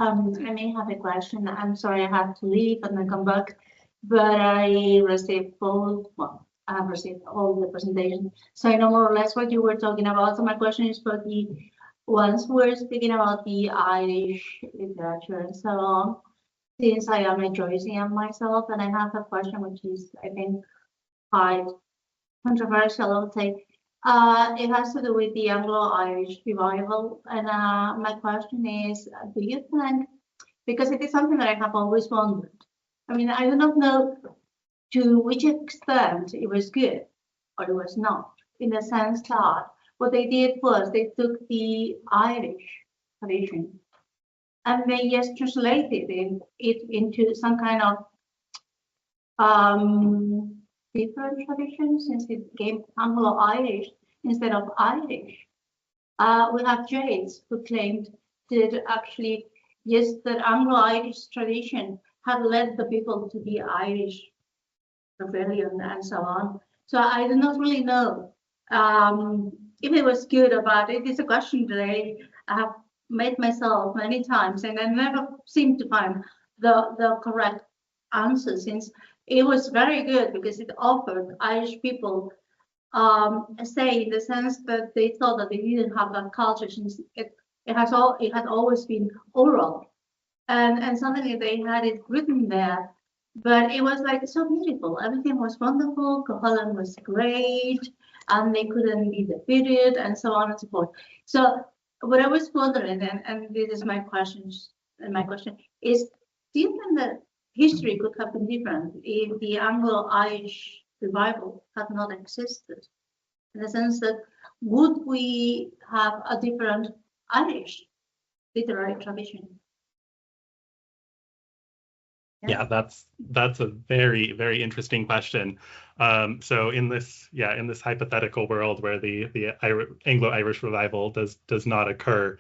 I may have a question. I'm sorry, I have to leave and then come back, but I received I have received all the presentation, so I know more or less what you were talking about. So my question is for the ones who were speaking about the Irish literature and so on. Since I am a Joycean myself, and I have a question which is, I think, quite controversial, I would say. It has to do with the Anglo-Irish revival, and my question is, do you think, because it is something that I have always wondered, I mean, I do not know to which extent it was good or it was not, in the sense that what they did was they took the Irish tradition and they just translated it into some kind of different tradition, since it became Anglo-Irish instead of Irish. We have Jays who claimed that actually, yes, that Anglo-Irish tradition had led the people to the Irish rebellion and so on. So I do not really know if it was good or bad. It is a question that I have made myself many times, and I never seem to find the correct answer, since it was very good because it offered Irish people a say, in the sense that they thought that they didn't have that culture, since it had always been oral, and suddenly they had it written there. But it was like so beautiful. Everything was wonderful. Holland was great, and they couldn't be defeated, and so on and so forth. So what I was wondering, and this is my question, is: do you think that history could have been different if the Anglo-Irish revival had not existed? In the sense that, would we have a different Irish literary tradition? Yeah, that's a very, very interesting question. So in this hypothetical world where the Anglo-Irish revival does not occur,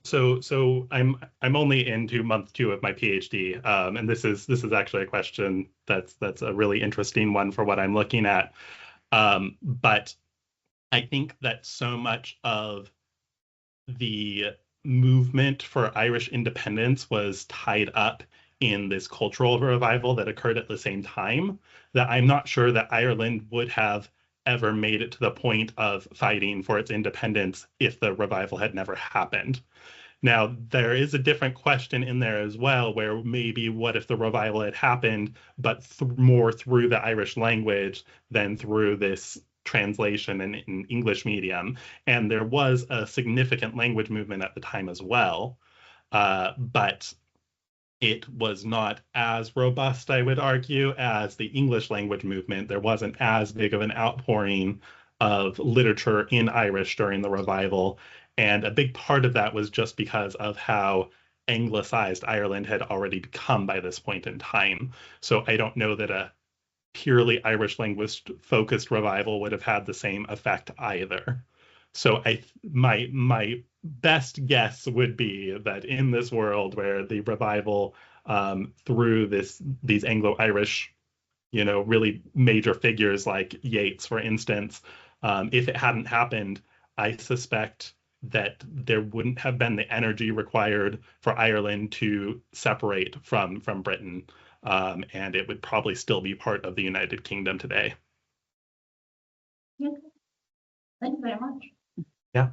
so I'm only into month 2 of my PhD, and this is actually a question that's a really interesting one for what I'm looking at. But I think that so much of the movement for Irish independence was tied up in this cultural revival that occurred at the same time, that I'm not sure that Ireland would have ever made it to the point of fighting for its independence if the revival had never happened. Now, there is a different question in there as well, where maybe what if the revival had happened, but more through the Irish language than through this translation in English medium. And there was a significant language movement at the time as well, but it was not as robust, I would argue, as the English language movement. There wasn't as big of an outpouring of literature in Irish during the revival. And a big part of that was just because of how anglicized Ireland had already become by this point in time. So I don't know that a purely Irish language focused revival would have had the same effect either. So my best guess would be that in this world where the revival through these Anglo-Irish, really major figures like Yeats, for instance, if it hadn't happened, I suspect that there wouldn't have been the energy required for Ireland to separate from Britain. And it would probably still be part of the United Kingdom today. Yeah. Thank you very much. Yeah.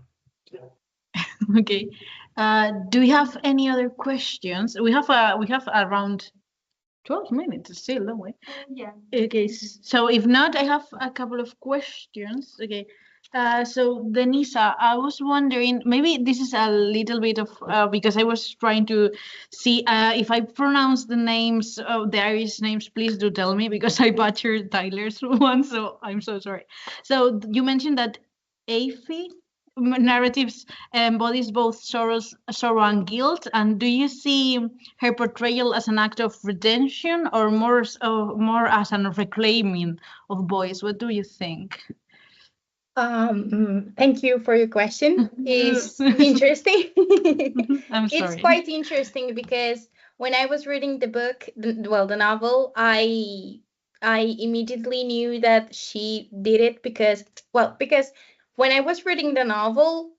Okay. Do we have any other questions? We have around 12 minutes still, don't we? Yeah. Okay. So if not, I have a couple of questions. Okay. So Denisa, I was wondering, maybe this is a little bit of, because I was trying to see if I pronounce the names of the Irish names, please do tell me, because I butchered Tyler's one, so I'm so sorry. So you mentioned that Aoife narratives embodies both sorrow and guilt, and do you see her portrayal as an act of redemption or more as a reclaiming of boys? What do you think? Thank you for your question. It's interesting. I'm sorry. It's quite interesting because when I was reading the book, the novel, I immediately knew that she did it because when I was reading the novel,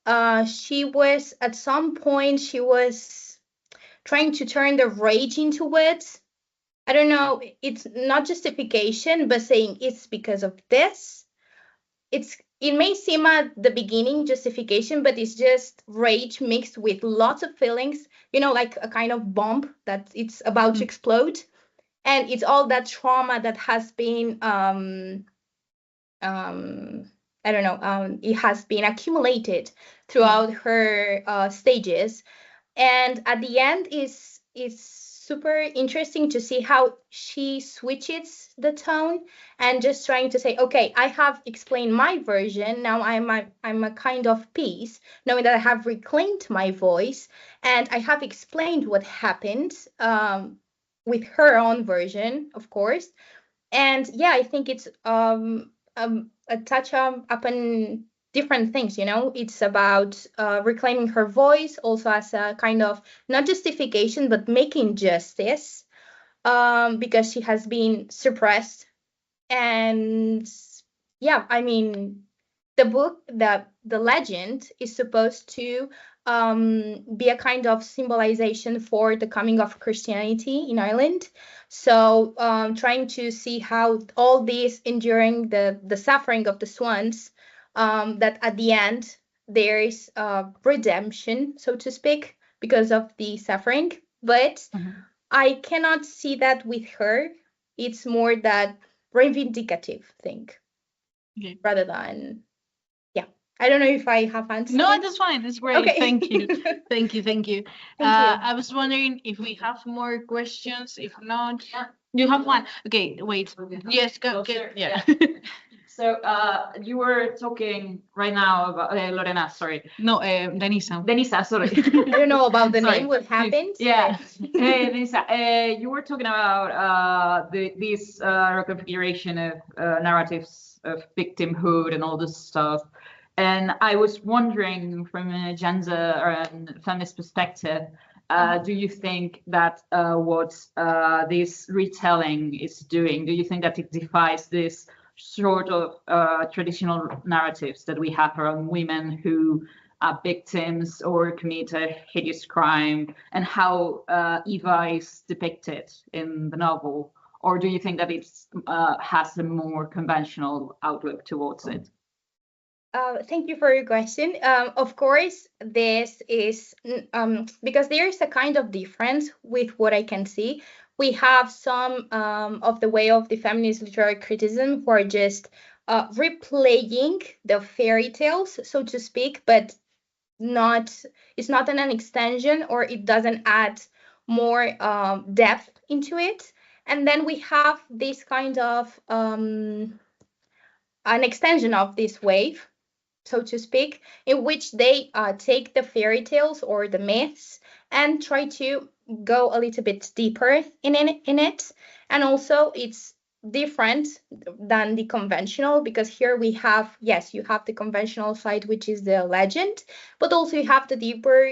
she was at some point she was trying to turn the rage into wit. I don't know. It's not justification, but saying it's because of this. It may seem at the beginning justification, but it's just rage mixed with lots of feelings. You know, like a kind of bomb that it's about to explode, and it's all that trauma that has been I don't know, it has been accumulated throughout her stages. And at the end is super interesting to see how she switches the tone and just trying to say, okay, I have explained my version. Now I'm a kind of peace, knowing that I have reclaimed my voice and I have explained what happened with her own version, of course. And yeah, I think it's a touch upon different things, you know. It's about reclaiming her voice also as a kind of not justification but making justice, because she has been suppressed. And yeah, I mean, the book, the legend is supposed to be a kind of symbolization for the coming of Christianity in Ireland. So trying to see how all this enduring the suffering of the swans, that at the end there is redemption, so to speak, because of the suffering. But I cannot see that with her. It's more that reivindicative thing, rather than, yeah. I don't know if I have answered. No, that's fine. That's great. Okay. Thank you. Thank you. Thank you. I was wondering if we have more questions. If not, you have one. Okay, wait. Yes, go. Closer, Yeah. So you were talking right now about Lorena, sorry. No, Denisa. Denisa, sorry. I don't know about the Sorry. name, what happened. Yeah, Denisa, you were talking about this reconfiguration of narratives of victimhood and all this stuff. And I was wondering, from a gender and feminist perspective, do you think that what this retelling is doing, do you think that it defies this sort of traditional narratives that we have around women who are victims or commit a hideous crime, and how Eva is depicted in the novel? Or do you think that it has a more conventional outlook towards it? Thank you for your question. Of course, this is because there is a kind of difference with what I can see. We have some of the way of the feminist literary criticism who are just replaying the fairy tales, so to speak, but it's not an extension, or it doesn't add more depth into it. And then we have this kind of an extension of this wave, so to speak, in which they take the fairy tales or the myths and try to go a little bit deeper in it. And also it's different than the conventional, because here we have, yes, you have the conventional side, which is the legend, but also you have the deeper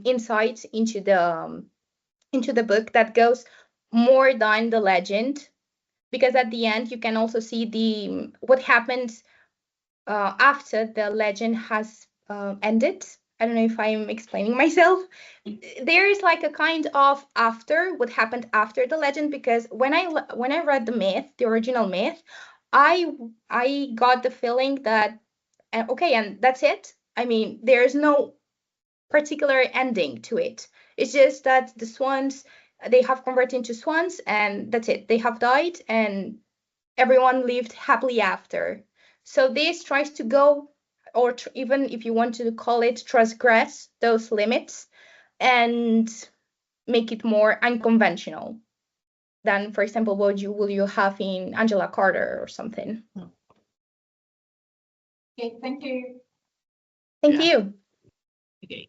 insights into the book that goes more than the legend, because at the end you can also see what happens after the legend has ended. I don't know if I'm explaining myself. There is like a kind of after, what happened after the legend, because when I read the myth, the original myth, I got the feeling that okay, and that's it. I mean, there's no particular ending to it. It's just that the swans, they have converted into swans, and that's it. They have died, and everyone lived happily after. So this tries to go, or even if you want to call it, transgress those limits and make it more unconventional than, for example, what will you have in Angela Carter or something. Okay, thank you. Thank Yeah. you. Okay.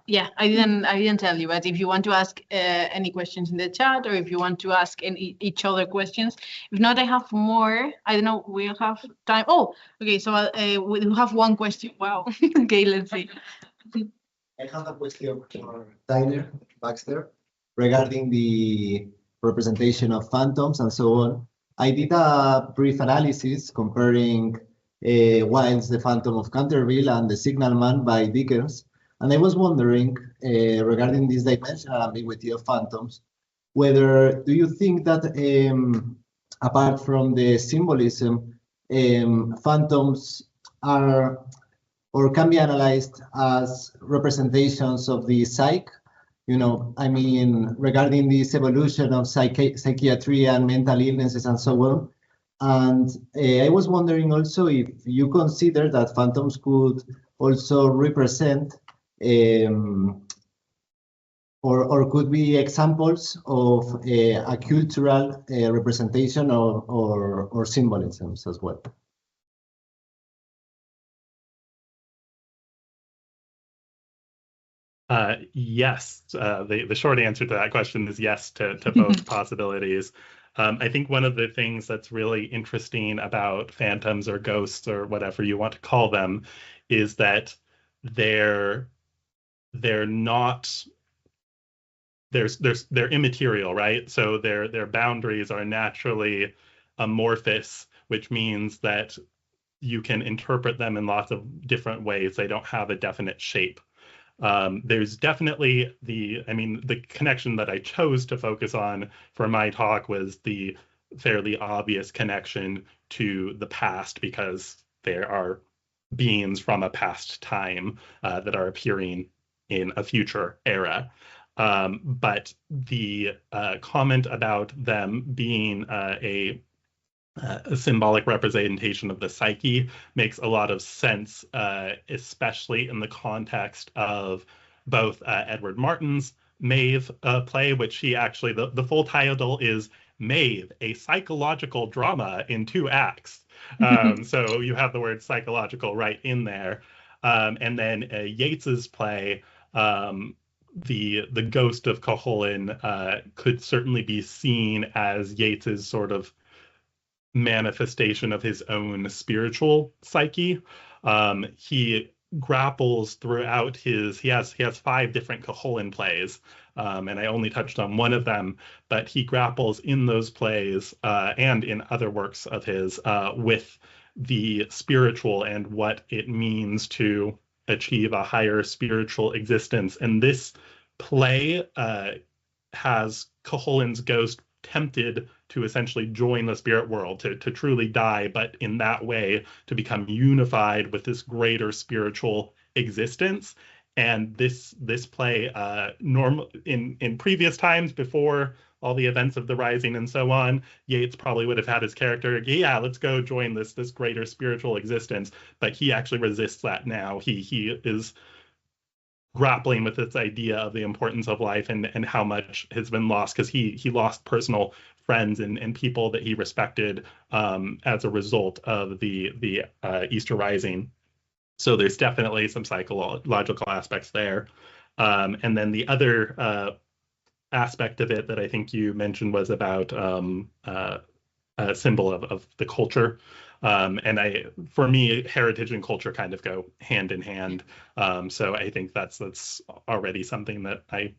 Yeah, I didn't tell you, but if you want to ask any questions in the chat, or if you want to ask each other questions, if not, I have more. I don't know. We'll have time. Oh, okay. So we have one question. Wow. Okay, let's see. I have a question for Tyler Baxter regarding the representation of phantoms and so on. I did a brief analysis comparing Wilde's The Phantom of Canterville and The Signalman by Dickens. And I was wondering, regarding this dimensional ambiguity of phantoms, whether do you think that apart from the symbolism, phantoms are or can be analyzed as representations of the psyche? You know, I mean, regarding this evolution of psychiatry and mental illnesses and so on. And I was wondering also if you consider that phantoms could also represent or could be examples of a cultural representation or symbolisms as well. Yes, the short answer to that question is yes to both possibilities. I think one of the things that's really interesting about phantoms or ghosts or whatever you want to call them is that they're not they're immaterial, right? So their boundaries are naturally amorphous, which means that you can interpret them in lots of different ways. They don't have a definite shape. There's definitely the connection that I chose to focus on for my talk was the fairly obvious connection to the past, because there are beings from a past time that are appearing in a future era. But the comment about them being a symbolic representation of the psyche makes a lot of sense, especially in the context of both Edward Martin's Maeve play, which he actually, the full title is Maeve, a psychological drama in 2 acts. So you have the word psychological right in there. And then Yeats's play, the ghost of Cuchulainn could certainly be seen as Yeats's sort of manifestation of his own spiritual psyche. He grapples throughout he has 5 different Cuchulainn plays, and I only touched on one of them, but he grapples in those plays and in other works of his with the spiritual and what it means to achieve a higher spiritual existence. And this play has Cuchulainn's ghost tempted to essentially join the spirit world, to truly die, but in that way to become unified with this greater spiritual existence. And this play, in previous times before all the events of the Rising and so on, Yeats probably would have had his character, yeah, let's go join this greater spiritual existence. But he actually resists that now. He is grappling with this idea of the importance of life and how much has been lost, because he lost personal friends and people that he respected as a result of the Easter Rising. So there's definitely some psychological aspects there. And then the other aspect of it that I think you mentioned was about a symbol of the culture. And for me, heritage and culture kind of go hand in hand. So I think that's already something that I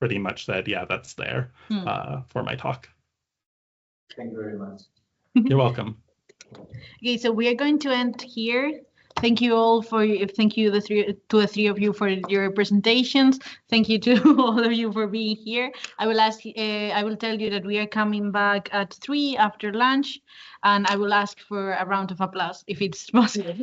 pretty much said, yeah, that's there for my talk. Thank you very much. You're welcome. Okay, so we are going to end here. Thank you all thank you to the three of you for your presentations. Thank you to all of you for being here. I will tell you that we are coming back at 3 after lunch, and I will ask for a round of applause if it's possible.